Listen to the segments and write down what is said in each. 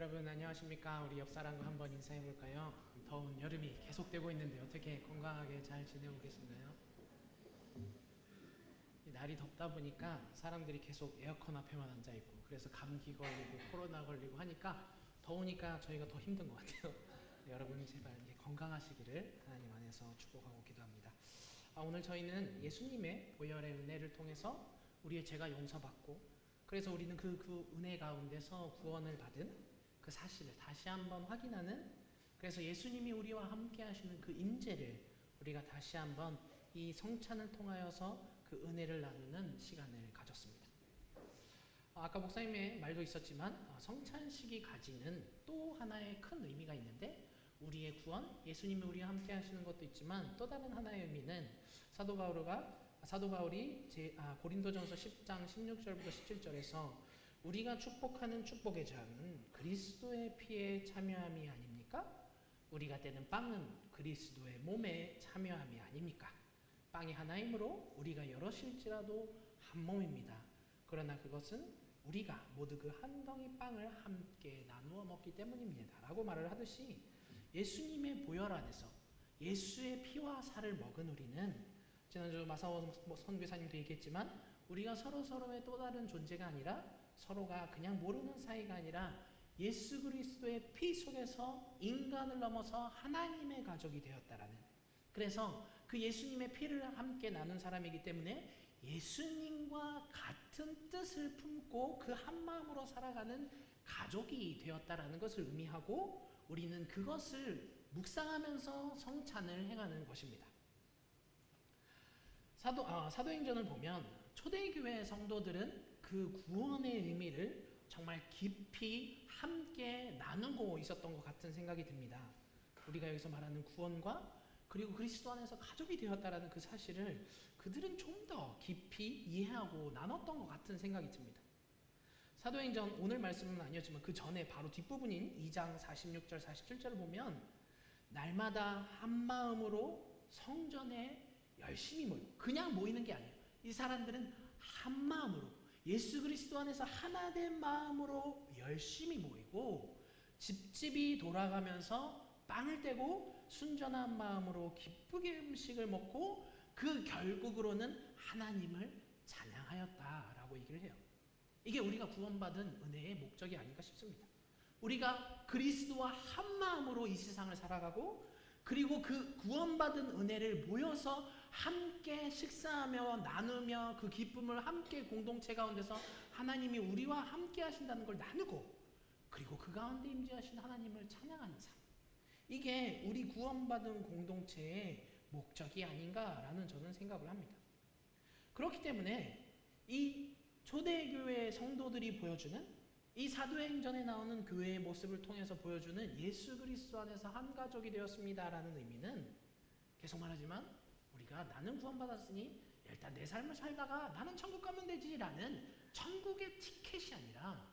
여러분 안녕하십니까? 우리 옆사람과 한번 인사해 볼까요? 더운 여름이 계속되고 있는데 어떻게 건강하게 잘 지내고 계신가요? 날이 덥다 보니까 사람들이 계속 에어컨 앞에만 앉아 있고 그래서 감기 걸리고 코로나 걸리고 하니까 더우니까 저희가 더 힘든 것 같아요. 여러분 제발 건강하시기를 하나님 안에서 축복하고 기도합니다. 오늘 저희는 예수님의 보혈의 은혜를 통해서 우리의 죄가 용서받고 그래서 우리는 그 은혜 가운데서 구원을 받은 그 사실을 다시 한번 확인하는, 그래서 예수님이 우리와 함께 하시는 그 임재를 우리가 다시 한번 이 성찬을 통하여서 그 은혜를 나누는 시간을 가졌습니다. 아까 목사님의 말도 있었지만 성찬식이 가지는 또 하나의 큰 의미가 있는데, 우리의 구원, 예수님이 우리와 함께 하시는 것도 있지만 또 다른 하나의 의미는 사도 바울이 고린도전서 10장 16절부터 17절에서 우리가 축복하는 축복의 장은 그리스도의 피에 참여함이 아닙니까? 우리가 떼는 빵은 그리스도의 몸에 참여함이 아닙니까? 빵이 하나이므로 우리가 여럿일지라도 한 몸입니다. 그러나 그것은 우리가 모두 그 한 덩이 빵을 함께 나누어 먹기 때문입니다. 라고 말을 하듯이 예수님의 보혈 안에서 예수의 피와 살을 먹은 우리는, 지난주 마사오 선교사님도 얘기했지만 우리가 서로의 또 다른 존재가 아니라 서로가 그냥 모르는 사이가 아니라 예수 그리스도의 피 속에서 인간을 넘어서 하나님의 가족이 되었다라는, 그래서 그 예수님의 피를 함께 나눈 사람이기 때문에 예수님과 같은 뜻을 품고 그 한 마음으로 살아가는 가족이 되었다라는 것을 의미하고 우리는 그것을 묵상하면서 성찬을 행하는 것입니다. 사도행전을 보면 초대교회 성도들은 그 구원의 의미를 정말 깊이 함께 나누고 있었던 것 같은 생각이 듭니다. 우리가 여기서 말하는 구원과 그리고 그리스도 안에서 가족이 되었다라는 그 사실을 그들은 좀 더 깊이 이해하고 나눴던 것 같은 생각이 듭니다. 사도행전 오늘 말씀은 아니었지만 그 전에 바로 뒷부분인 2장 46절 47절을 보면 날마다 한 마음으로 성전에 열심히 모이고, 그냥 모이는 게 아니에요. 이 사람들은 한 마음으로 예수 그리스도 안에서 하나 된 마음으로 열심히 모이고 집집이 돌아가면서 빵을 떼고 순전한 마음으로 기쁘게 음식을 먹고 그 결국으로는 하나님을 찬양하였다라고 얘기를 해요. 이게 우리가 구원받은 은혜의 목적이 아닌가 싶습니다. 우리가 그리스도와 한 마음으로 이 세상을 살아가고 그리고 그 구원받은 은혜를 모여서 함께 식사하며 나누며 그 기쁨을 함께 공동체 가운데서 하나님이 우리와 함께 하신다는 걸 나누고 그리고 그 가운데 임재하신 하나님을 찬양하는 삶, 이게 우리 구원받은 공동체의 목적이 아닌가라는 저는 생각을 합니다. 그렇기 때문에 이 초대교회 성도들이 보여주는 이 사도행전에 나오는 교회의 모습을 통해서 보여주는 예수 그리스도 안에서 한 가족이 되었습니다라는 의미는, 계속 말하지만 우리가 나는 구원받았으니 일단 내 삶을 살다가 나는 천국 가면 되지라는 천국의 티켓이 아니라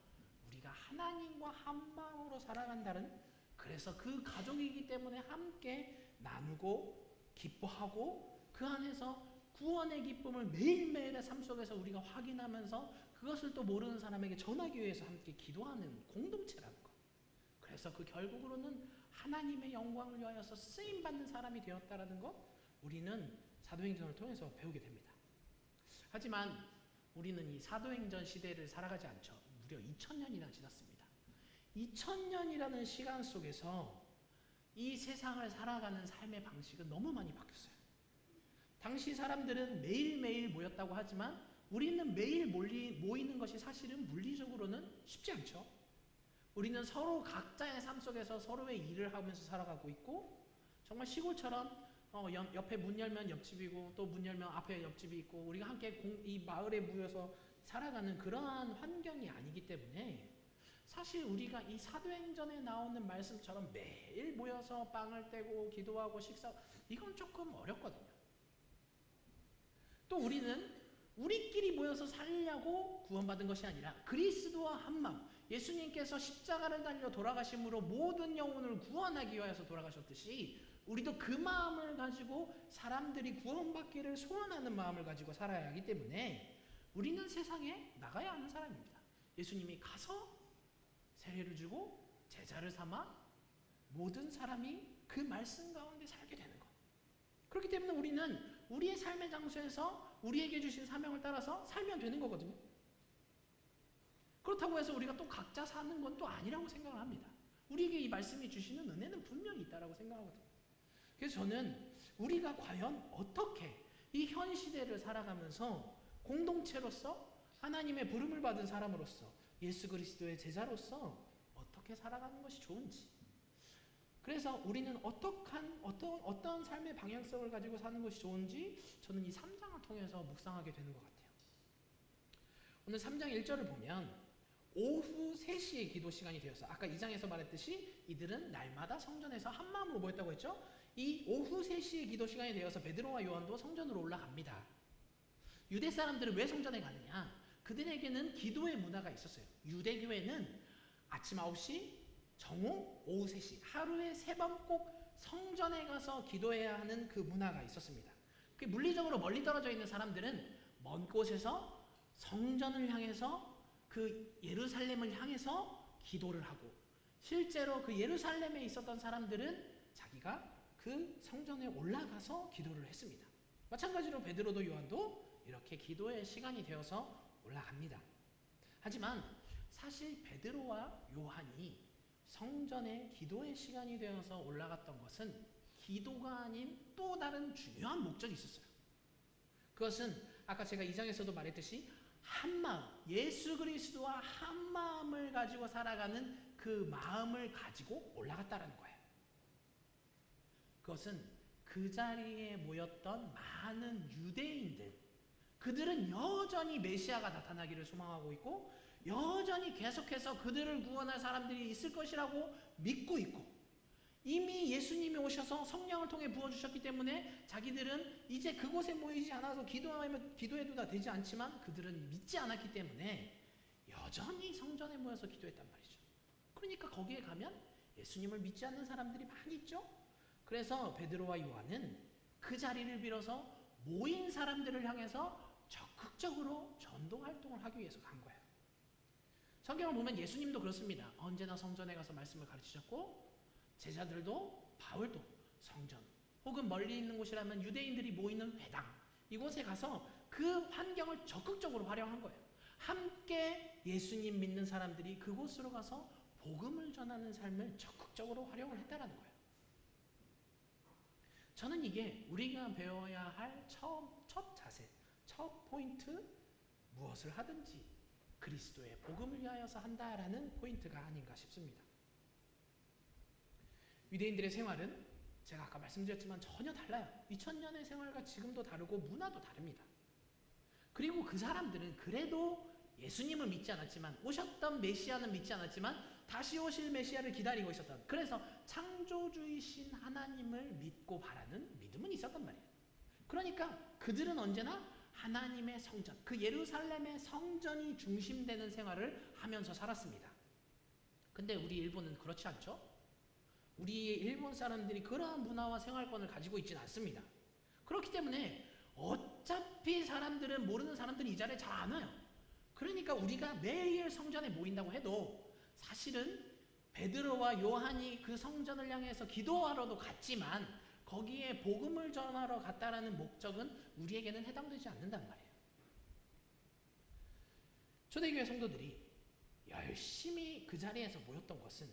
우리가 하나님과 한 마음으로 살아간다는, 그래서 그 가족이기 때문에 함께 나누고 기뻐하고 그 안에서 구원의 기쁨을 매일매일의 삶 속에서 우리가 확인하면서 그것을 또 모르는 사람에게 전하기 위해서 함께 기도하는 공동체라는 것. 그래서 그 결국으로는 하나님의 영광을 위하여서 쓰임받는 사람이 되었다라는 것, 우리는 사도행전을 통해서 배우게 됩니다. 하지만 우리는 이 사도행전 시대를 살아가지 않죠. 무려 2000년이나 지났습니다. 2000년이라는 시간 속에서 이 세상을 살아가는 삶의 방식은 너무 많이 바뀌었어요. 당시 사람들은 매일매일 모였다고 하지만 우리는 매일 모이는 것이 사실은 물리적으로는 쉽지 않죠. 우리는 서로 각자의 삶 속에서 서로의 일을 하면서 살아가고 있고, 정말 시골처럼 옆에 문 열면 옆집이고 또 문 열면 앞에 옆집이 있고 우리가 함께 이 마을에 모여서 살아가는 그러한 환경이 아니기 때문에 사실 우리가 이 사도행전에 나오는 말씀처럼 매일 모여서 빵을 떼고 기도하고 식사, 이건 조금 어렵거든요. 또 우리는 우리끼리 모여서 살려고 구원받은 것이 아니라 그리스도와 한 마음, 예수님께서 십자가를 달려 돌아가심으로 모든 영혼을 구원하기 위해서 돌아가셨듯이 우리도 그 마음을 가지고 사람들이 구원받기를 소원하는 마음을 가지고 살아야 하기 때문에 우리는 세상에 나가야 하는 사람입니다. 예수님이 가서 세례를 주고 제자를 삼아 모든 사람이 그 말씀 가운데 살게 되는 것. 그렇기 때문에 우리는 우리의 삶의 장소에서 우리에게 주신 사명을 따라서 살면 되는 거거든요. 그렇다고 해서 우리가 또 각자 사는 건 또 아니라고 생각을 합니다. 우리에게 이 말씀이 주시는 은혜는 분명히 있다라고 생각하거든요. 그래서 저는 우리가 과연 어떻게 이 현 시대를 살아가면서 공동체로서 하나님의 부름을 받은 사람으로서 예수 그리스도의 제자로서 어떻게 살아가는 것이 좋은지, 그래서 우리는 어떤 삶의 방향성을 가지고 사는 것이 좋은지 저는 이 3장을 통해서 묵상하게 되는 것 같아요. 오늘 3장 1절을 보면 오후 3시에 기도 시간이 되었어. 아까 2장에서 말했듯이 이들은 날마다 성전에서 한 마음으로 모였다고 했죠. 이 오후 3시에 기도 시간이 되어서 베드로와 요한도 성전으로 올라갑니다. 유대 사람들은 왜 성전에 가느냐? 그들에게는 기도의 문화가 있었어요. 유대교회는 아침 9시, 정오, 오후 3시 하루에 3번 꼭 성전에 가서 기도해야 하는 그 문화가 있었습니다. 물리적으로 멀리 떨어져 있는 사람들은 먼 곳에서 성전을 향해서 그 예루살렘을 향해서 기도를 하고, 실제로 그 예루살렘에 있었던 사람들은 자기가 그 성전에 올라가서 기도를 했습니다. 마찬가지로 베드로도 요한도 이렇게 기도의 시간이 되어서 올라갑니다. 하지만 사실 베드로와 요한이 성전에 기도의 시간이 되어서 올라갔던 것은 기도가 아닌 또 다른 중요한 목적이 있었어요. 그것은 아까 제가 2장에서도 말했듯이 한마음, 예수 그리스도와 한마음을 가지고 살아가는 그 마음을 가지고 올라갔다라는 거예요. 그것은 그 자리에 모였던 많은 유대인들, 그들은 여전히 메시아가 나타나기를 소망하고 있고 여전히 계속해서 그들을 구원할 사람들이 있을 것이라고 믿고 있고, 이미 예수님이 오셔서 성령을 통해 부어주셨기 때문에 자기들은 이제 그곳에 모이지 않아서 기도해도 다 되지 않지만 그들은 믿지 않았기 때문에 여전히 성전에 모여서 기도했단 말이죠. 그러니까 거기에 가면 예수님을 믿지 않는 사람들이 많이 있죠. 그래서 베드로와 요한은 그 자리를 빌어서 모인 사람들을 향해서 적극적으로 전도 활동을 하기 위해서 간 거예요. 성경을 보면 예수님도 그렇습니다. 언제나 성전에 가서 말씀을 가르치셨고, 제자들도 바울도 성전 혹은 멀리 있는 곳이라면 유대인들이 모이는 회당, 이곳에 가서 그 환경을 적극적으로 활용한 거예요. 함께 예수님 믿는 사람들이 그곳으로 가서 복음을 전하는 삶을 적극적으로 활용을 했다라는 거예요. 저는 이게 우리가 배워야 할 첫 자세, 첫 포인트, 무엇을 하든지 그리스도의 복음을 위하여서 한다라는 포인트가 아닌가 싶습니다. 유대인들의 생활은 제가 아까 말씀드렸지만 전혀 달라요. 2000년의 생활과 지금도 다르고 문화도 다릅니다. 그리고 그 사람들은 그래도 예수님을 믿지 않았지만, 오셨던 메시아는 믿지 않았지만 다시 오실 메시아를 기다리고 있었던, 그래서 창조주이신 하나님을 믿고 바라는 믿음은 있었단 말이에요. 그러니까 그들은 언제나 하나님의 성전, 그 예루살렘의 성전이 중심되는 생활을 하면서 살았습니다. 근데 우리 일본은 그렇지 않죠? 우리 일본 사람들이 그러한 문화와 생활권을 가지고 있지는 않습니다. 그렇기 때문에 어차피 사람들은, 모르는 사람들이 이 자리에 잘 안 와요. 그러니까 우리가 매일 성전에 모인다고 해도 사실은 베드로와 요한이 그 성전을 향해서 기도하러도 갔지만 거기에 복음을 전하러 갔다라는 목적은 우리에게는 해당되지 않는단 말이에요. 초대교회 성도들이 열심히 그 자리에서 모였던 것은,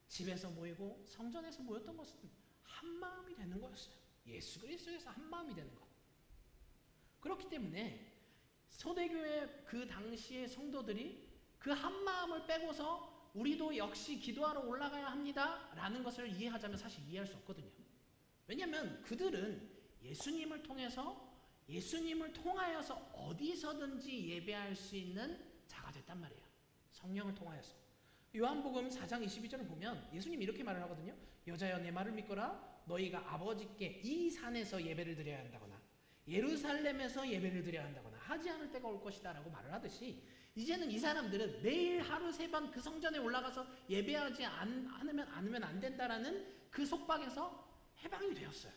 집에서 모이고 성전에서 모였던 것은 한 마음이 되는 거였어요. 예수 그리스도에서 한 마음이 되는 것. 그렇기 때문에 초대교회 그 당시의 성도들이 그 한 마음을 빼고서 우리도 역시 기도하러 올라가야 합니다 라는 것을 이해하자면 사실 이해할 수 없거든요. 왜냐하면 그들은 예수님을 통해서, 예수님을 통하여서 어디서든지 예배할 수 있는 자가 됐단 말이에요. 성령을 통하여서. 요한복음 4장 22절을 보면 예수님이 이렇게 말을 하거든요. 여자여 내 말을 믿거라. 너희가 아버지께 이 산에서 예배를 드려야 한다거나 예루살렘에서 예배를 드려야 한다거나 하지 않을 때가 올 것이다 라고 말을 하듯이, 이제는 이 사람들은 매일 하루 3번 그 성전에 올라가서 예배하지 않으면 안 된다라는 그 속박에서 해방이 되었어요.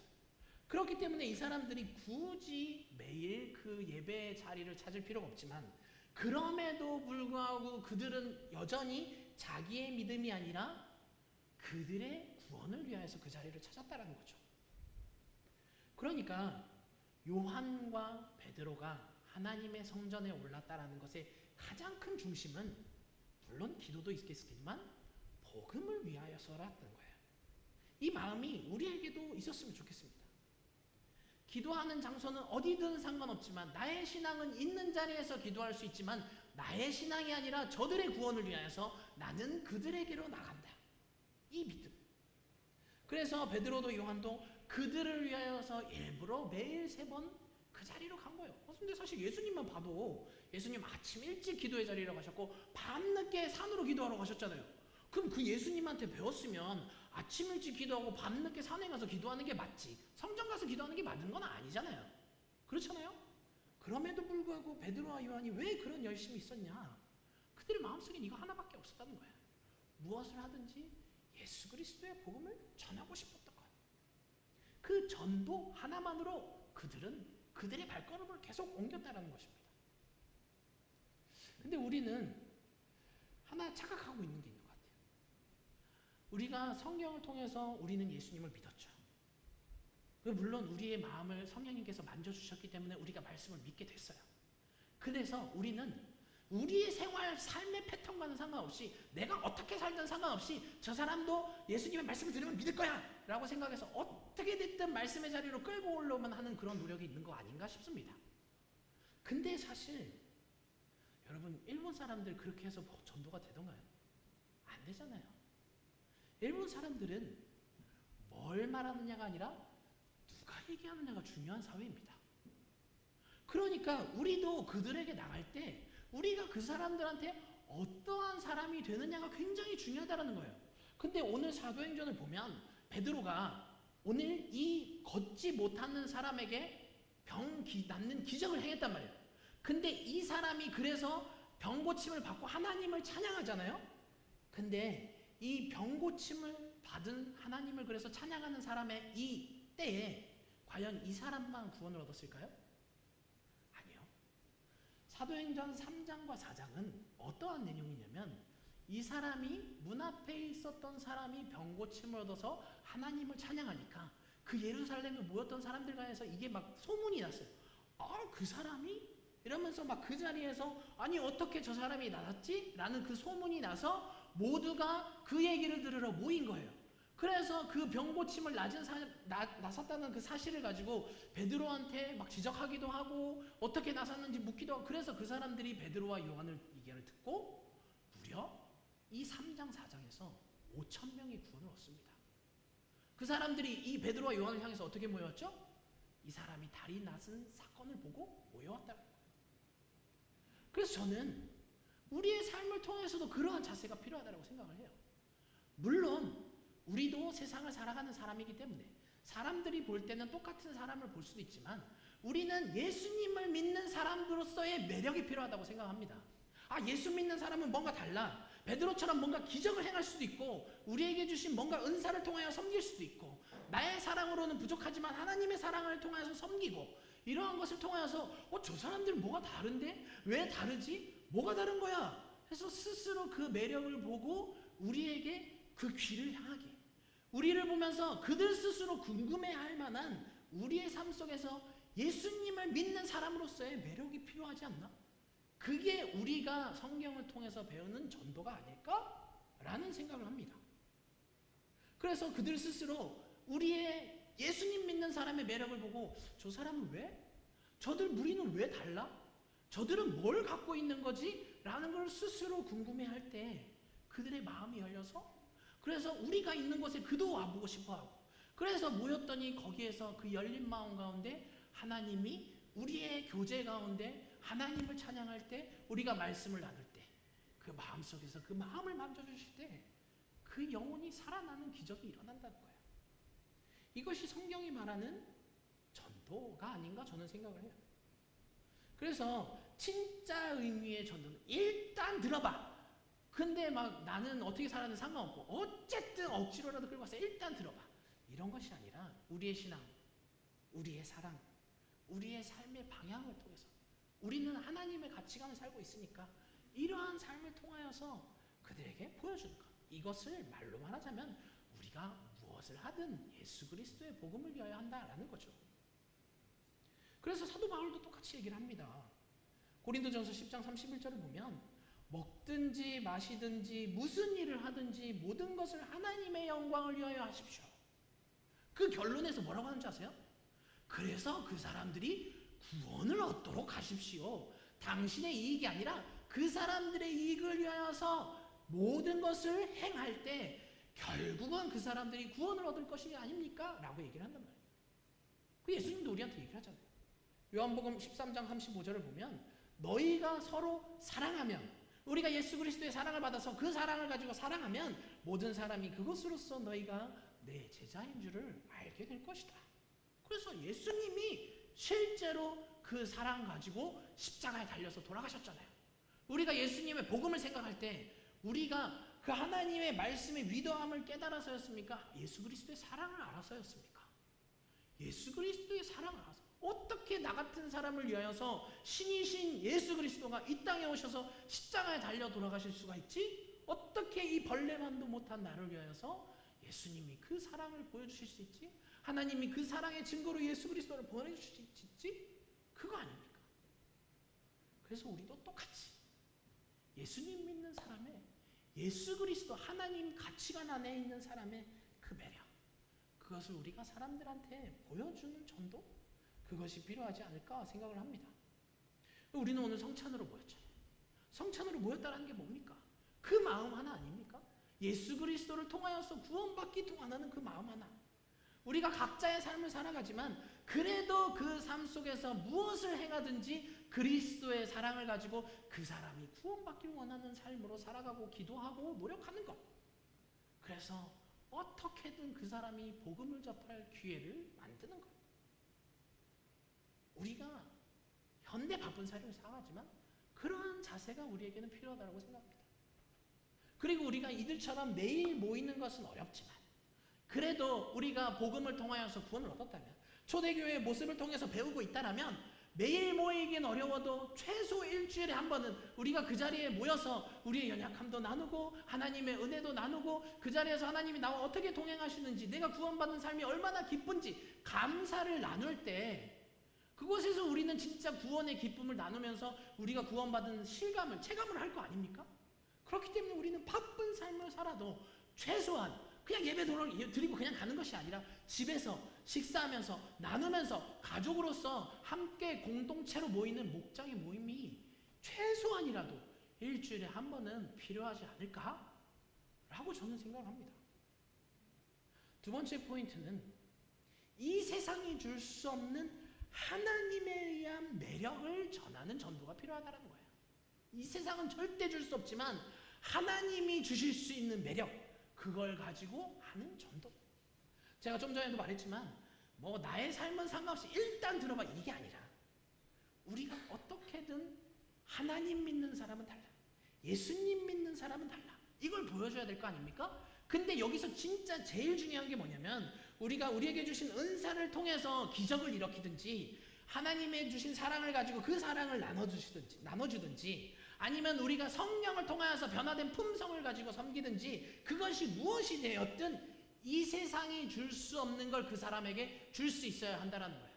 그렇기 때문에 이 사람들이 굳이 매일 그 예배의 자리를 찾을 필요가 없지만, 그럼에도 불구하고 그들은 여전히 자기의 믿음이 아니라 그들의 구원을 위하여서 그 자리를 찾았다라는 거죠. 그러니까 요한과 베드로가 하나님의 성전에 올랐다라는 것의 가장 큰 중심은 물론 기도도 있겠지만 복음을 위하여서라는 거예요. 이 마음이 우리에게도 있었으면 좋겠습니다. 기도하는 장소는 어디든 상관없지만 나의 신앙은 있는 자리에서 기도할 수 있지만 나의 신앙이 아니라 저들의 구원을 위하여서 나는 그들에게로 나간다. 이 믿음. 그래서 베드로도 요한도 그들을 위하여서 일부러 매일 3번 그 자리로 간 거예요. 근데 사실 예수님만 봐도 예수님 아침 일찍 기도의 자리라고 하셨고 밤늦게 산으로 기도하러 가셨잖아요. 그럼 그 예수님한테 배웠으면 아침 일찍 기도하고 밤늦게 산에 가서 기도하는 게 맞지, 성전 가서 기도하는 게 맞는 건 아니잖아요. 그렇잖아요. 그럼에도 불구하고 베드로와 요한이 왜 그런 열심이 있었냐? 그들의 마음속엔 이거 하나밖에 없었다는 거야. 무엇을 하든지 예수 그리스도의 복음을 전하고 싶었던 거야. 그 전도 하나만으로 그들은 그들의 발걸음을 계속 옮겼다는 것입니다. 근데 우리는 하나 착각하고 있는 게 있는 것 같아요. 우리가 성경을 통해서 우리는 예수님을 믿었죠. 물론 우리의 마음을 성령님께서 만져주셨기 때문에 우리가 말씀을 믿게 됐어요. 그래서 우리는 우리의 생활, 삶의 패턴과는 상관없이 내가 어떻게 살든 상관없이 저 사람도 예수님의 말씀을 들으면 믿을 거야 라고 생각해서 어떻게 됐든 말씀의 자리로 끌고 올라오면 하는 그런 노력이 있는 거 아닌가 싶습니다. 근데 사실 여러분 일본 사람들 그렇게 해서 뭐 전도가 되던가요? 안 되잖아요. 일본 사람들은 뭘 말하느냐가 아니라 누가 얘기하느냐가 중요한 사회입니다. 그러니까 우리도 그들에게 나갈 때 우리가 그 사람들한테 어떠한 사람이 되느냐가 굉장히 중요하다는 거예요. 근데 오늘 사도행전을 보면 베드로가 오늘 이 걷지 못하는 사람에게 병 낫는 기적을 행했단 말이에요. 근데 이 사람이 그래서 병 고침을 받고 하나님을 찬양하잖아요. 근데 이 병 고침을 받은 하나님을 그래서 찬양하는 사람의 이 때에 과연 이 사람만 구원을 얻었을까요? 아니요. 사도행전 3장과 4장은 어떠한 내용이냐면 이 사람이 문 앞에 있었던 사람이 병 고침을 얻어서 하나님을 찬양하니까 그 예루살렘에 모였던 사람들 간에서 이게 막 소문이 났어요. 그 사람이? 이러면서 막 그 자리에서 아니 어떻게 저 사람이 나았지? 라는 그 소문이 나서 모두가 그 얘기를 들으러 모인 거예요. 그래서 그 병 고침을 나섰다는 그 사실을 가지고 베드로한테 막 지적하기도 하고 어떻게 나섰는지 묻기도 하고 그래서 그 사람들이 베드로와 요한을 얘기를 듣고 무려 이 3장 4장에서 5,000명이 구원을 얻습니다. 그 사람들이 이 베드로와 요한을 향해서 어떻게 모여왔죠? 이 사람이 다리 나은 사건을 보고 모여왔다는 거예요. 그래서 저는 우리의 삶을 통해서도 그러한 자세가 필요하다고 생각을 해요. 물론 우리도 세상을 살아가는 사람이기 때문에 사람들이 볼 때는 똑같은 사람을 볼 수도 있지만 우리는 예수님을 믿는 사람으로서의 매력이 필요하다고 생각합니다. 예수 믿는 사람은 뭔가 달라. 베드로처럼 뭔가 기적을 행할 수도 있고 우리에게 주신 뭔가 은사를 통하여 섬길 수도 있고 나의 사랑으로는 부족하지만 하나님의 사랑을 통해서 섬기고 이러한 것을 통하여서 저 사람들은 뭐가 다른데? 왜 다르지? 뭐가 다른 거야? 해서 스스로 그 매력을 보고 우리에게 그 귀를 향하게 우리를 보면서 그들 스스로 궁금해할 만한 우리의 삶 속에서 예수님을 믿는 사람으로서의 매력이 필요하지 않나? 그게 우리가 성경을 통해서 배우는 전도가 아닐까라는 생각을 합니다. 그래서 그들 스스로 우리의 예수님 믿는 사람의 매력을 보고 저 사람은 왜? 우리는 왜 달라? 저들은 뭘 갖고 있는 거지? 라는 걸 스스로 궁금해할 때 그들의 마음이 열려서 그래서 우리가 있는 곳에 그도 와보고 싶어하고 그래서 모였더니 거기에서 그 열린 마음 가운데 하나님이 우리의 교제 가운데 하나님을 찬양할 때 우리가 말씀을 나눌 때 그 마음속에서 그 마음을 만져주실 때 그 영혼이 살아나는 기적이 일어난다는 거예요. 이것이 성경이 말하는 전도가 아닌가 저는 생각을 해요. 그래서 진짜 의미의 전도는 일단 들어봐. 근데 막 나는 어떻게 살았는지 상관없고 어쨌든 억지로라도 끌고 와서 일단 들어봐. 이런 것이 아니라 우리의 신앙, 우리의 사랑, 우리의 삶의 방향을 통해서 우리는 하나님의 가치관을 살고 있으니까 이러한 삶을 통하여서 그들에게 보여주는 것. 이것을 말로 말하자면 우리가 무엇을 하든 예수 그리스도의 복음을 위하여 한다라는 거죠. 그래서 사도 바울도 똑같이 얘기를 합니다. 고린도전서 10장 31절을 보면 먹든지 마시든지 무슨 일을 하든지 모든 것을 하나님의 영광을 위하여 하십시오. 그 결론에서 뭐라고 하는지 아세요? 그래서 그 사람들이 구원을 얻도록 하십시오. 당신의 이익이 아니라 그 사람들의 이익을 위하여서 모든 것을 행할 때 결국은 그 사람들이 구원을 얻을 것이 아닙니까? 라고 얘기를 한단 말이에요. 그 예수님도 우리한테 얘기를 하잖아요. 요한복음 13장 35절을 보면 너희가 서로 사랑하면, 우리가 예수 그리스도의 사랑을 받아서 그 사랑을 가지고 사랑하면 모든 사람이 그것으로서 너희가 내 제자인 줄을 알게 될 것이다. 그래서 예수님이 실제로 그 사랑 가지고 십자가에 달려서 돌아가셨잖아요. 우리가 예수님의 복음을 생각할 때 우리가 그 하나님의 말씀의 위대함을 깨달아서였습니까? 예수 그리스도의 사랑을 알아서였습니까? 예수 그리스도의 사랑을 알아서. 어떻게 나 같은 사람을 위하여서 신이신 예수 그리스도가 이 땅에 오셔서 십자가에 달려 돌아가실 수가 있지? 어떻게 이 벌레만도 못한 나를 위하여서 예수님이 그 사랑을 보여주실 수 있지? 하나님이 그 사랑의 증거로 예수 그리스도를 보내주실 수 있지? 그거 아닙니까? 그래서 우리도 똑같이 예수님 믿는 사람의, 예수 그리스도 하나님 가치관 안에 있는 사람의 그 매력, 그것을 우리가 사람들한테 보여주는 전도, 그것이 필요하지 않을까 생각을 합니다. 우리는 오늘 성찬으로 모였잖아요. 성찬으로 모였다는 게 뭡니까? 그 마음 하나 아닙니까? 예수 그리스도를 통하여서 구원받기 통하는 그 마음 하나. 우리가 각자의 삶을 살아가지만 그래도 그 삶 속에서 무엇을 행하든지 그리스도의 사랑을 가지고 그 사람이 구원받기를 원하는 삶으로 살아가고 기도하고 노력하는 것. 그래서 어떻게든 그 사람이 복음을 접할 기회를 만드는 것. 우리가 현대 바쁜 삶을 살아가지만 그러한 자세가 우리에게는 필요하다고 생각합니다. 그리고 우리가 이들처럼 매일 모이는 것은 어렵지만 그래도 우리가 복음을 통하여서 구원을 얻었다면, 초대교회의 모습을 통해서 배우고 있다면 매일 모이긴 어려워도 최소 일주일에 한 번은 우리가 그 자리에 모여서 우리의 연약함도 나누고 하나님의 은혜도 나누고 그 자리에서 하나님이 나와 어떻게 동행하시는지, 내가 구원받은 삶이 얼마나 기쁜지 감사를 나눌 때 그곳에서 우리는 진짜 구원의 기쁨을 나누면서 우리가 구원받은 실감을, 체감을 할 거 아닙니까? 그렇기 때문에 우리는 바쁜 삶을 살아도 최소한 그냥 예배 드리고 그냥 가는 것이 아니라 집에서 식사하면서 나누면서 가족으로서 함께 공동체로 모이는 목장의 모임이 최소한이라도 일주일에 한 번은 필요하지 않을까? 라고 저는 생각을 합니다. 두 번째 포인트는 이 세상이 줄 수 없는 하나님에 의한 매력을 전하는 전도가 필요하다는 거예요. 이 세상은 절대 줄 수 없지만 하나님이 주실 수 있는 매력, 그걸 가지고 하는 전도. 제가 좀 전에도 말했지만 뭐 나의 삶은 상관없이 일단 들어봐, 이게 아니라 우리가 어떻게든 하나님 믿는 사람은 달라, 예수님 믿는 사람은 달라, 이걸 보여줘야 될 거 아닙니까? 근데 여기서 진짜 제일 중요한 게 뭐냐면 우리가 우리에게 주신 은사를 통해서 기적을 일으키든지 하나님의 주신 사랑을 가지고 그 사랑을 나눠주든지 아니면 우리가 성령을 통하여서 변화된 품성을 가지고 섬기든지, 그것이 무엇이 되었든 이 세상이 줄 수 없는 걸 그 사람에게 줄 수 있어야 한다는 거예요.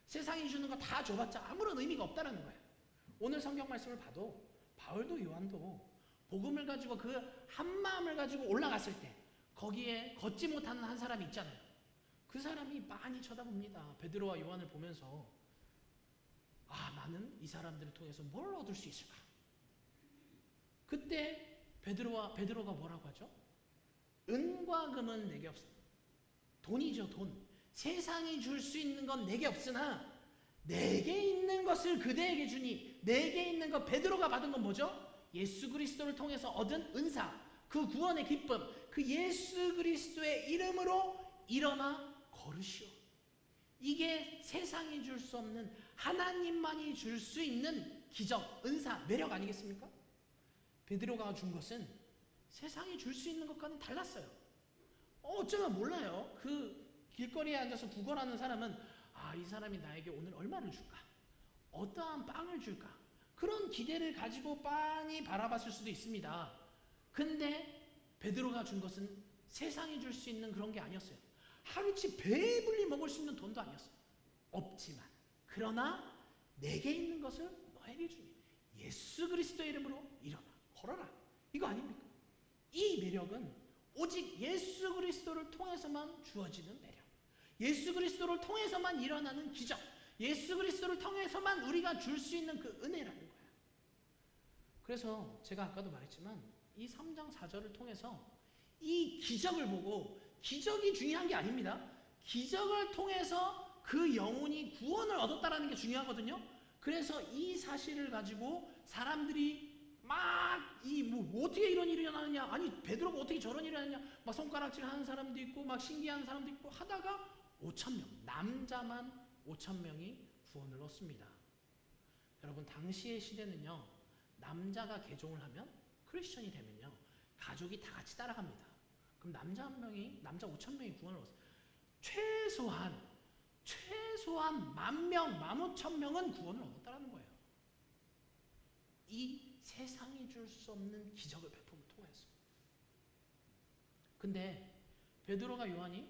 세상이 주는 거 다 줘봤자 아무런 의미가 없다는 거예요. 오늘 성경 말씀을 봐도 바울도 요한도 복음을 가지고 그 한 마음을 가지고 올라갔을 때 거기에 걷지 못하는 한 사람이 있잖아요. 그 사람이 많이 쳐다봅니다. 베드로와 요한을 보면서 나는 이 사람들을 통해서 뭘 얻을 수 있을까? 그때 베드로가 뭐라고 하죠? 은과 금은 내게 없으나, 돈이죠, 돈. 세상이 줄 수 있는 건 내게 없으나 내게 있는 것을 그대에게 주니, 내게 있는 것, 베드로가 받은 건 뭐죠? 예수 그리스도를 통해서 얻은 은사, 그 구원의 기쁨, 그 예수 그리스도의 이름으로 일어나 걸으시오. 이게 세상이 줄 수 없는, 하나님만이 줄 수 있는 기적, 은사, 매력 아니겠습니까? 베드로가 준 것은 세상이 줄 수 있는 것과는 달랐어요. 어쩌면 몰라요. 그 길거리에 앉아서 구걸하는 사람은 이 사람이 나에게 오늘 얼마를 줄까? 어떠한 빵을 줄까? 그런 기대를 가지고 빤히 바라봤을 수도 있습니다. 근데 베드로가 준 것은 세상이 줄 수 있는 그런 게 아니었어요. 하루치 배불리 먹을 수 있는 돈도 아니었어요. 없지만 그러나 내게 있는 것을 너에게 주니 예수 그리스도의 이름으로 일어나 걸어라. 이거 아닙니까? 이 매력은 오직 예수 그리스도를 통해서만 주어지는 매력. 예수 그리스도를 통해서만 일어나는 기적. 예수 그리스도를 통해서만 우리가 줄 수 있는 그 은혜라는 거예요. 그래서 제가 아까도 말했지만 이 3장 4절을 통해서 이 기적을 보고, 기적이 중요한 게 아닙니다. 기적을 통해서 그 영혼이 구원을 얻었다라는 게 중요하거든요. 그래서 이 사실을 가지고 사람들이 막 뭐 어떻게 이런 일이 일어나느냐, 아니 베드로가 어떻게 저런 일이 일어나느냐, 막 손가락질 하는 사람도 있고 막 신기한 사람도 있고 하다가 5,000명, 남자만 5,000명이 구원을 얻습니다. 여러분, 당시의 시대는요, 남자가 개종을 하면, 크리스천이 되면요, 가족이 다 같이 따라갑니다. 그럼 남자 5,000명이 구원을 얻었어요. 최소한 10,000명, 15,000명은 구원을 얻었다는 거예요. 이 세상이 줄 수 없는 기적을 베품을 통해서. 근데 베드로가 요한이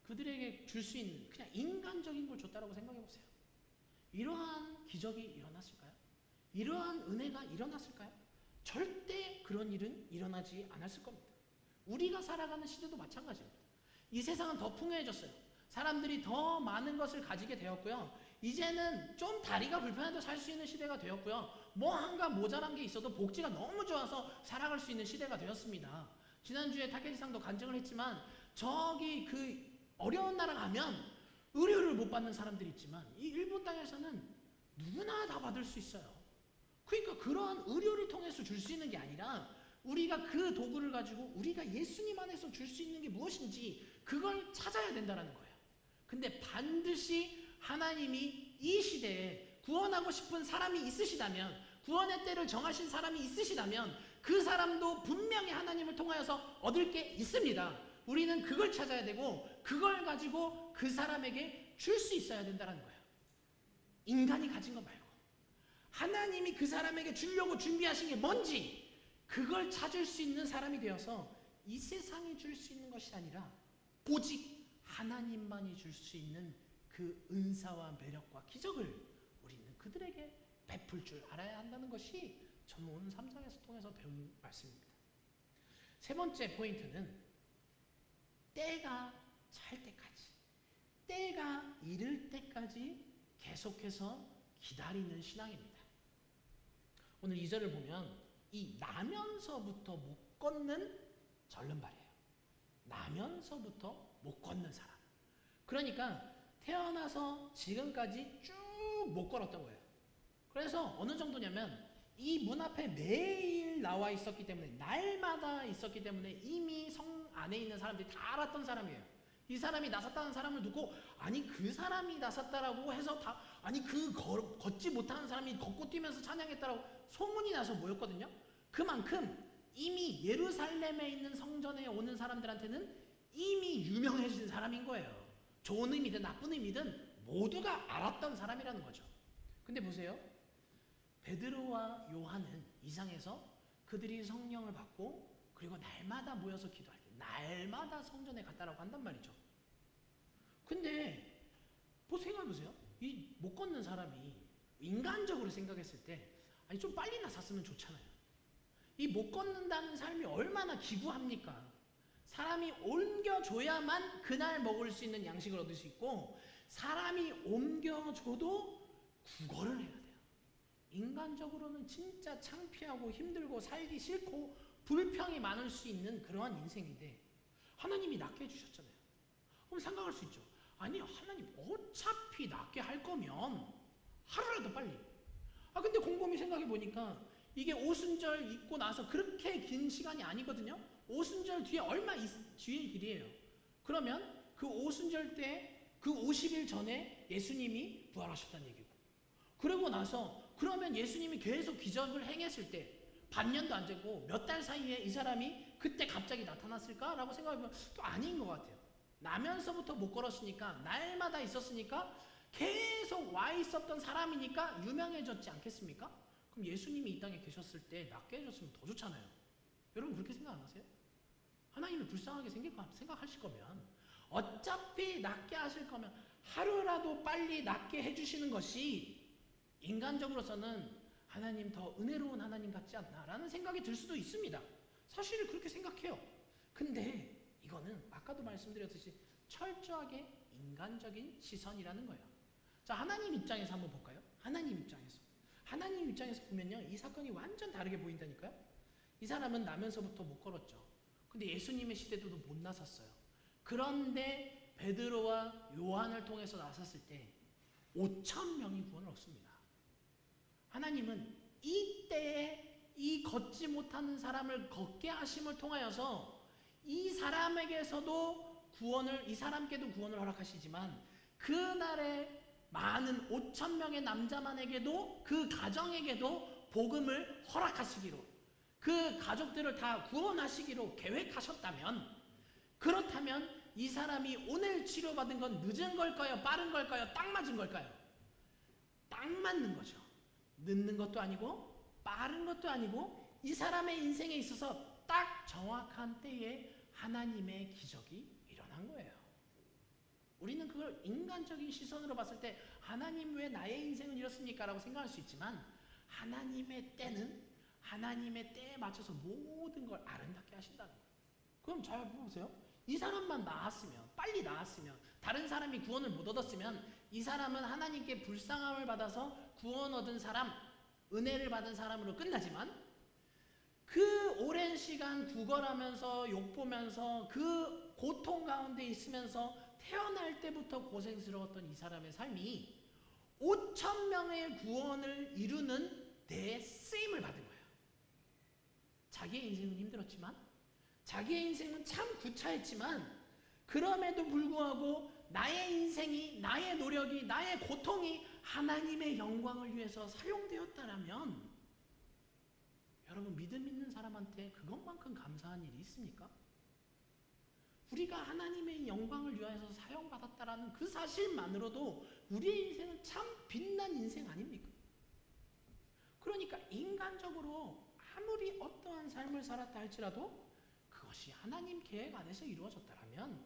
그들에게 줄 수 있는 그냥 인간적인 걸 줬다라고 생각해 보세요. 이러한 기적이 일어났을까요? 이러한 은혜가 일어났을까요? 절대 그런 일은 일어나지 않았을 겁니다. 우리가 살아가는 시대도 마찬가지입니다. 이 세상은 더 풍요해졌어요. 사람들이 더 많은 것을 가지게 되었고요. 이제는 좀 다리가 불편해도 살 수 있는 시대가 되었고요. 뭐 한가 모자란 게 있어도 복지가 너무 좋아서 살아갈 수 있는 시대가 되었습니다. 지난주에 타케지상도 간증을 했지만 저기 그 어려운 나라 가면 의료를 못 받는 사람들이 있지만 이 일본 땅에서는 누구나 다 받을 수 있어요. 그러니까 그러한 의료를 통해서 줄 수 있는 게 아니라 우리가 그 도구를 가지고 우리가 예수님 안에서 줄 수 있는 게 무엇인지 그걸 찾아야 된다는 거예요. 근데 반드시 하나님이 이 시대에 구원하고 싶은 사람이 있으시다면, 구원의 때를 정하신 사람이 있으시다면 그 사람도 분명히 하나님을 통하여서 얻을 게 있습니다. 우리는 그걸 찾아야 되고 그걸 가지고 그 사람에게 줄 수 있어야 된다는 거예요. 인간이 가진 거 말고 하나님이 그 사람에게 주려고 준비하신 게 뭔지 그걸 찾을 수 있는 사람이 되어서 이 세상이 줄 수 있는 것이 아니라 오직 하나님만이 줄 수 있는 그 은사와 매력과 기적을 우리는 그들에게 베풀 줄 알아야 한다는 것이 저는 오늘 3장에서 통해서 배운 말씀입니다. 세 번째 포인트는 때가 찰 때까지, 때가 이를 때까지 계속해서 기다리는 신앙입니다. 오늘 2절을 보면 이 나면서부터 못 걷는 절름발이에요. 나면서부터 못 걷는 사람. 그러니까 태어나서 지금까지 쭉 못 걸었던 거예요. 그래서 어느 정도냐면 이 문 앞에 매일 나와 있었기 때문에, 날마다 있었기 때문에 이미 성 안에 있는 사람들이 다 알았던 사람이에요. 이 사람이 나섰다는 사람을 두고 아니 그 사람이 나섰다라고 해서 다 아니 그 걷지 못하는 사람이 걷고 뛰면서 찬양했다라고 소문이 나서 모였거든요. 그만큼 이미 예루살렘에 있는 성전에 오는 사람들한테는 이미 유명해진 사람인 거예요. 좋은 의미든 나쁜 의미든 모두가 알았던 사람이라는 거죠. 근데 보세요. 베드로와 요한은 이상에서 그들이 성령을 받고 그리고 날마다 모여서 기도할 때 날마다 성전에 갔다라고 한단 말이죠. 근데 생각해보세요. 이 못 걷는 사람이 인간적으로 생각했을 때 아니 좀 빨리 나섰으면 좋잖아요. 이 못 걷는다는 삶이 얼마나 기구합니까? 사람이 옮겨줘야만 그날 먹을 수 있는 양식을 얻을 수 있고 사람이 옮겨줘도 구걸을 해야 돼요. 인간적으로는 진짜 창피하고 힘들고 살기 싫고 불평이 많을 수 있는 그러한 인생인데 하나님이 낫게 해주셨잖아요. 그럼 생각할 수 있죠. 아니 하나님 어차피 낫게 할 거면 하루라도 빨리. 근데 곰곰이 생각해 보니까 이게 오순절 있고 나서 그렇게 긴 시간이 아니거든요. 오순절 뒤에 얼마 뒤의 길이에요. 그러면 그 오순절 때 그 50일 전에 예수님이 부활하셨다는 얘기고, 그러고 나서 그러면 예수님이 계속 기적을 행했을 때 반년도 안 되고 몇 달 사이에 이 사람이 그때 갑자기 나타났을까라고 생각해보면 또 아닌 것 같아요. 나면서부터 못 걸었으니까 날마다 있었으니까 계속 와 있었던 사람이니까 유명해졌지 않겠습니까? 그럼 예수님이 이 땅에 계셨을 때 낫게 해줬으면 더 좋잖아요. 여러분 그렇게 생각 안 하세요? 하나님이 불쌍하게 생각하실 거면, 어차피 낫게 하실 거면 하루라도 빨리 낫게 해주시는 것이 인간적으로서는 하나님 더 은혜로운 하나님 같지 않나라는 생각이 들 수도 있습니다. 사실은 그렇게 생각해요. 근데 이거는 아까도 말씀드렸듯이 철저하게 인간적인 시선이라는 거예요. 자, 하나님 입장에서 한번 볼까요? 하나님 입장에서 보면요, 이 사건이 완전 다르게 보인다니까요. 이 사람은 나면서부터 못 걸었죠. 근데 예수님의 시대도 못 나섰어요. 그런데 베드로와 요한을 통해서 나섰을 때 5천 명이 구원을 얻습니다. 하나님은 이때에 이 걷지 못하는 사람을 걷게 하심을 통하여서 이 사람에게서도 이 사람께도 구원을 허락하시지만, 그날의 많은 5천 명의 남자만에게도, 그 가정에게도 복음을 허락하시기로, 그 가족들을 다 구원하시기로 계획하셨다면, 그렇다면 이 사람이 오늘 치료받은 건 늦은 걸까요? 빠른 걸까요? 딱 맞은 걸까요? 딱 맞는 거죠. 늦는 것도 아니고 빠른 것도 아니고, 이 사람의 인생에 있어서 딱 정확한 때에 하나님의 기적이 일어난 거예요. 우리는 그걸 인간적인 시선으로 봤을 때 하나님 왜 나의 인생은 이렇습니까? 라고 생각할 수 있지만, 하나님의 때는 하나님의 때에 맞춰서 모든 걸 아름답게 하신다는 거예요. 그럼 잘 보세요. 이 사람만 나았으면, 빨리 나았으면, 다른 사람이 구원을 못 얻었으면 이 사람은 하나님께 불쌍함을 받아서 구원 얻은 사람, 은혜를 받은 사람으로 끝나지만, 그 오랜 시간 구걸하면서 욕보면서 그 고통 가운데 있으면서 태어날 때부터 고생스러웠던 이 사람의 삶이 5천 명의 구원을 이루는 데 쓰임을 받은 거예요. 자기의 인생은 힘들었지만, 자기의 인생은 참 구차했지만, 그럼에도 불구하고 나의 인생이, 나의 노력이, 나의 고통이 하나님의 영광을 위해서 사용되었다라면, 여러분, 믿음 있는 사람한테 그것만큼 감사한 일이 있습니까? 우리가 하나님의 영광을 위하여서 사용받았다라는 그 사실만으로도 우리의 인생은 참 빛난 인생 아닙니까? 그러니까 인간적으로 아무리 어떠한 삶을 살았다 할지라도 그것이 하나님 계획 안에서 이루어졌다라면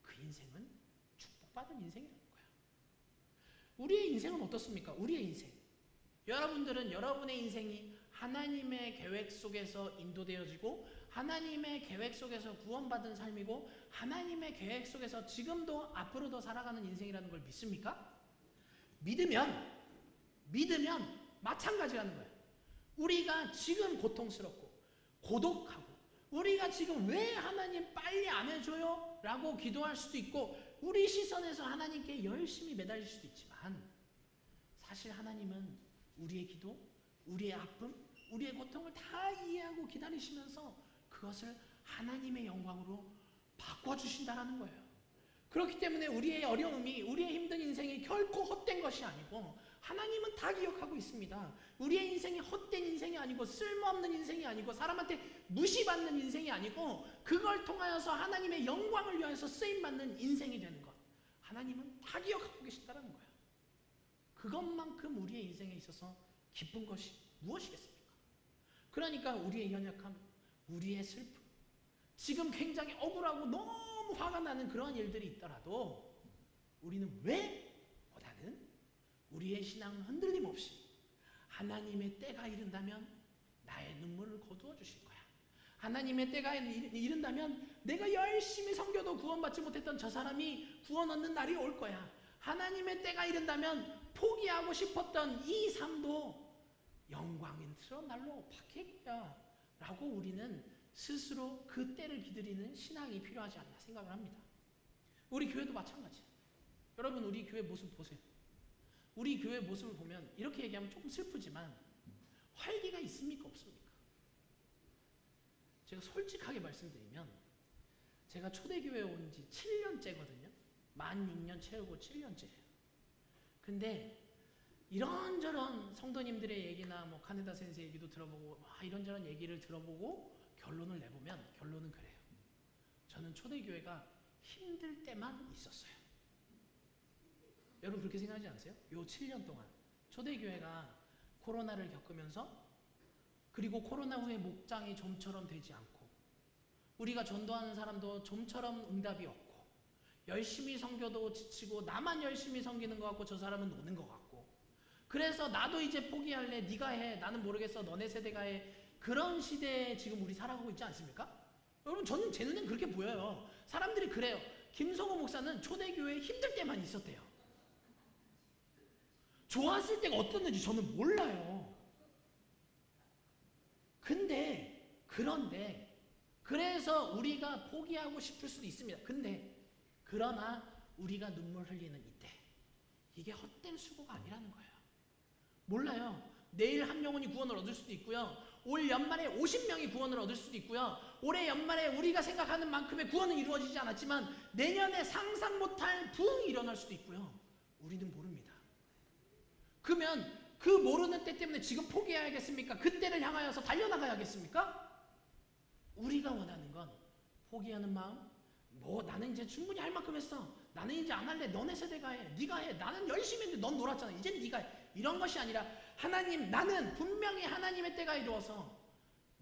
그 인생은 축복받은 인생이라는 거예요. 우리의 인생은 어떻습니까? 우리의 인생. 여러분들은 여러분의 인생이 하나님의 계획 속에서 인도되어지고, 하나님의 계획 속에서 구원받은 삶이고, 하나님의 계획 속에서 지금도 앞으로도 살아가는 인생이라는 걸 믿습니까? 믿으면 마찬가지라는 거예요. 우리가 지금 고통스럽고 고독하고, 우리가 지금 왜 하나님 빨리 안 해줘요? 라고 기도할 수도 있고, 우리 시선에서 하나님께 열심히 매달릴 수도 있지만, 사실 하나님은 우리의 기도, 우리의 아픔, 우리의 고통을 다 이해하고 기다리시면서 그것을 하나님의 영광으로 바꿔주신다는 거예요. 그렇기 때문에 우리의 어려움이, 우리의 힘든 인생이 결코 헛된 것이 아니고, 하나님은 다 기억하고 있습니다. 우리의 인생이 헛된 인생이 아니고, 쓸모없는 인생이 아니고, 사람한테 무시받는 인생이 아니고, 그걸 통하여서 하나님의 영광을 위하여서 쓰임받는 인생이 되는 것, 하나님은 다 기억하고 계신다는 거예요. 그것만큼 우리의 인생에 있어서 기쁜 것이 무엇이겠습니까? 그러니까 우리의 연약함, 우리의 슬픔, 지금 굉장히 억울하고 너무 화가 나는 그런 일들이 있더라도 우리는 보다는 우리의 신앙은 흔들림 없이 하나님의 때가 이른다면 나의 눈물을 거두어 주실 거야. 하나님의 때가 이른다면 내가 열심히 섬겨도 구원받지 못했던 저 사람이 구원 얻는 날이 올 거야. 하나님의 때가 이른다면 포기하고 싶었던 이 삶도 영광스러운 날로 바뀔 거야 라고 우리는 스스로 그 때를 기다리는 신앙이 필요하지 않나 생각을 합니다. 우리 교회도 마찬가지예요. 여러분, 우리 교회 모습 보세요. 우리 교회 모습을 보면 이렇게 얘기하면 조금 슬프지만 활기가 있습니까? 없습니까? 제가 솔직하게 말씀드리면, 제가 초대교회에 온 지 7년째거든요. 만 6년 채우고 7년째예요. 근데 이런저런 성도님들의 얘기나 뭐 카네다 센세 얘기도 들어보고 이런저런 얘기를 들어보고 결론을 내보면 결론은 그래요. 저는 초대교회가 힘들 때만 있었어요. 여러분 그렇게 생각하지 않으세요? 요 7년 동안 초대교회가 코로나를 겪으면서, 그리고 코로나 후에 목장이 좀처럼 되지 않고, 우리가 전도하는 사람도 좀처럼 응답이 없고, 열심히 섬겨도 지치고, 나만 열심히 섬기는 것 같고 저 사람은 노는 것 같고, 그래서 나도 이제 포기할래, 네가 해, 나는 모르겠어, 너네 세대가 해, 그런 시대에 지금 우리 살아가고 있지 않습니까? 여러분, 저는 제 눈엔 그렇게 보여요. 사람들이 그래요. 김성호 목사는 초대교회에 힘들 때만 있었대요. 좋았을 때가 어떻는지 저는 몰라요. 그런데 그래서 우리가 포기하고 싶을 수도 있습니다. 그러나 우리가 눈물 흘리는 이때, 이게 헛된 수고가 아니라는 거예요. 몰라요. 내일 한 영혼이 구원을 얻을 수도 있고요, 올 연말에 50명이 구원을 얻을 수도 있고요, 올해 연말에 우리가 생각하는 만큼의 구원은 이루어지지 않았지만 내년에 상상 못할 부흥이 일어날 수도 있고요. 우리는 모릅니다. 그러면 그 모르는 때 때문에 지금 포기해야겠습니까? 그때를 향하여서 달려나가야겠습니까? 우리가 원하는 건 포기하는 마음, 나는 이제 충분히 할 만큼 했어, 나는 이제 안 할래, 너네 세대가 해, 네가 해, 나는 열심히 했는데 넌 놀았잖아, 이젠 네가 해, 이런 것이 아니라 하나님, 나는 분명히 하나님의 때가 이루어서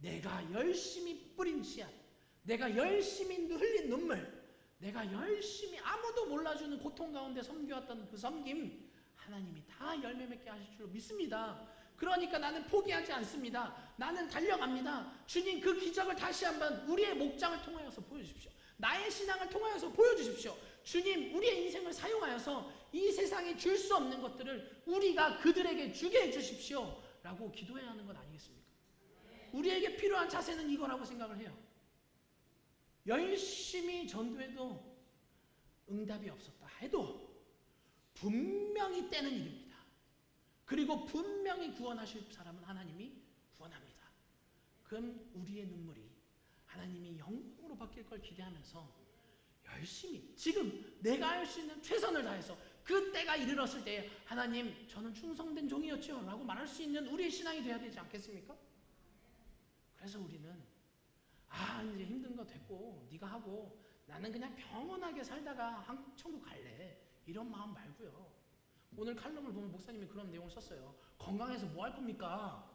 내가 열심히 뿌린 씨앗, 내가 열심히 흘린 눈물, 내가 열심히 아무도 몰라주는 고통 가운데 섬겨왔던 그 섬김, 하나님이 다 열매 맺게 하실 줄로 믿습니다. 그러니까 나는 포기하지 않습니다. 나는 달려갑니다. 주님, 그 기적을 다시 한번 우리의 목장을 통하여서 보여주십시오. 나의 신앙을 통하여서 보여주십시오. 주님, 우리의 인생을 사용하여서 이 세상에 줄 수 없는 것들을 우리가 그들에게 주게 해주십시오 라고 기도해야 하는 것 아니겠습니까? 우리에게 필요한 자세는 이거라고 생각을 해요. 열심히 전도해도 응답이 없었다 해도 분명히 때는 일입니다. 그리고 분명히 구원하실 사람은 하나님이 구원합니다. 그럼 우리의 눈물이 하나님이 영광으로 바뀔 걸 기대하면서 열심히 지금 내가 할 수 있는 최선을 다해서 그 때가 이르렀을 때에 하나님, 저는 충성된 종이었죠 라고 말할 수 있는 우리의 신앙이 돼야 되지 않겠습니까? 그래서 우리는 이제 힘든 거 됐고 네가 하고 나는 그냥 평온하게 살다가 천국 갈래, 이런 마음 말고요. 오늘 칼럼을 보면 목사님이 그런 내용을 썼어요. 건강해서 뭐 할 겁니까?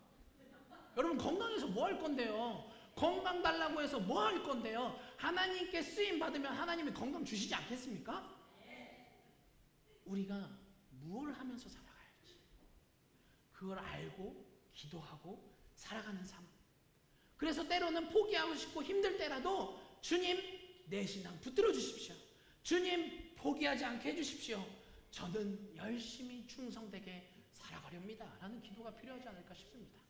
여러분, 건강해서 뭐 할 건데요? 건강 달라고 해서 뭐 할 건데요? 하나님께 쓰임 받으면 하나님이 건강 주시지 않겠습니까? 우리가 무엇을 하면서 살아가야지, 그걸 알고 기도하고 살아가는 삶. 그래서 때로는 포기하고 싶고 힘들 때라도 주님, 내 신앙 붙들어 주십시오. 주님, 포기하지 않게 해주십시오. 저는 열심히 충성되게 살아가렵니다 라는 기도가 필요하지 않을까 싶습니다.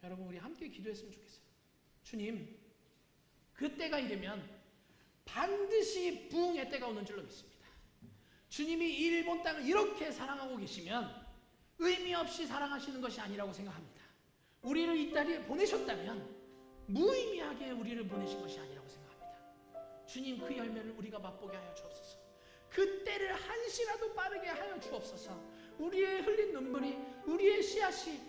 여러분, 우리 함께 기도했으면 좋겠어요. 주님, 그 때가 이르면 반드시 부흥의 때가 오는 줄로 믿습니다. 주님이 이 일본 땅을 이렇게 사랑하고 계시면 의미 없이 사랑하시는 것이 아니라고 생각합니다. 우리를 이 땅에 보내셨다면 무의미하게 우리를 보내신 것이 아니라고 생각합니다. 주님, 그 열매를 우리가 맛보게 하여 주옵소서. 그 때를 한시라도 빠르게 하여 주옵소서. 우리의 흘린 눈물이, 우리의 씨앗이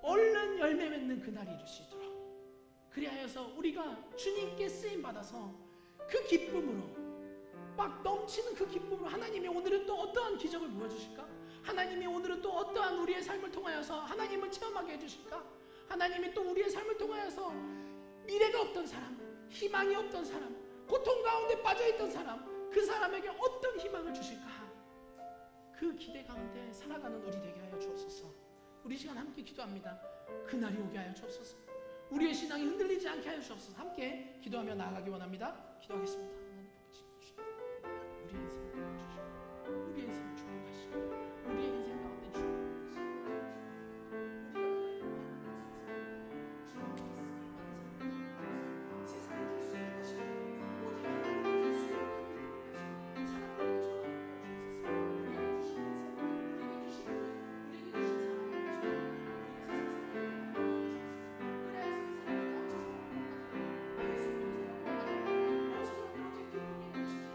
얼른 열매 맺는 그날이 이룰 수 있도록, 그리하여서 우리가 주님께 쓰임받아서 그 기쁨으로, 막 넘치는 그 기쁨으로 하나님이 오늘은 또 어떠한 기적을 보여주실까? 하나님이 오늘은 또 어떠한 우리의 삶을 통하여서 하나님을 체험하게 해주실까? 하나님이 또 우리의 삶을 통하여서 미래가 없던 사람, 희망이 없던 사람, 고통 가운데 빠져있던 사람, 그 사람에게 어떤 희망을 주실까? 그 기대 가운데 살아가는 우리 되게 하여 주옵소서. 우리 시간 함께 기도합니다. 그날이 오게 하여 주옵소서. 우리의 신앙이 흔들리지 않게 하여 주옵소서. 함께 기도하며 나아가기 원합니다. 기도하겠습니다. 하나님 아버지, 우리의 인생을 도와주시고 우리의 인생을 축복하시고 우리의 인생 가운데 축복하시고 세상에 줄 수 있는 것이 오직 하나님이 줄 수 있는 사랑을 주옵소서. 우리에게 주신 인생, 우리에게 주신 우리에게 주신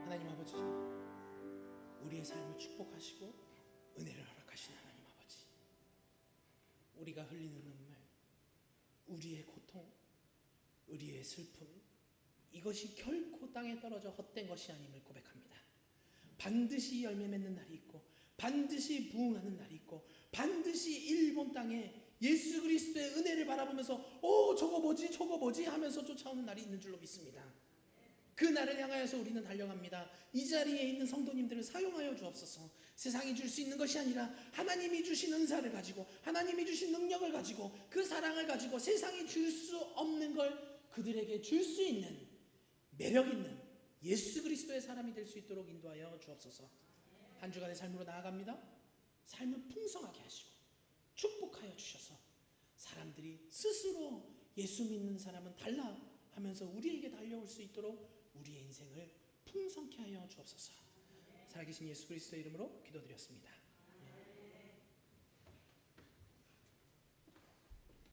하나님 아버지, 우리의 삶을 축복하시고 은혜를 허락하신 하나님 아버지, 우리가 흘리는 눈물, 우리의 고통, 우리의 슬픔, 이것이 결코 땅에 떨어져 헛된 것이 아님을 고백합니다. 반드시 열매 맺는 날이 있고 반드시 부흥하는 날이 있고 반드시 일본 땅에 예수 그리스도의 은혜를 바라보면서 저거 뭐지 하면서 쫓아오는 날이 있는 줄로 믿습니다. 그 날을 향하여서 우리는 달려갑니다. 이 자리에 있는 성도님들을 사용하여 주옵소서. 세상이 줄 수 있는 것이 아니라 하나님이 주신 은사를 가지고 하나님이 주신 능력을 가지고 그 사랑을 가지고 세상이 줄 수 없는 걸 그들에게 줄 수 있는 매력 있는 예수 그리스도의 사람이 될 수 있도록 인도하여 주옵소서. 한 주간의 삶으로 나아갑니다. 삶을 풍성하게 하시고 축복하여 주셔서 사람들이 스스로 예수 믿는 사람은 달라 하면서 우리에게 달려올 수 있도록 우리의 인생을 풍성케 하여 주옵소서. 살아계신 예수 그리스도의 이름으로 기도드렸습니다.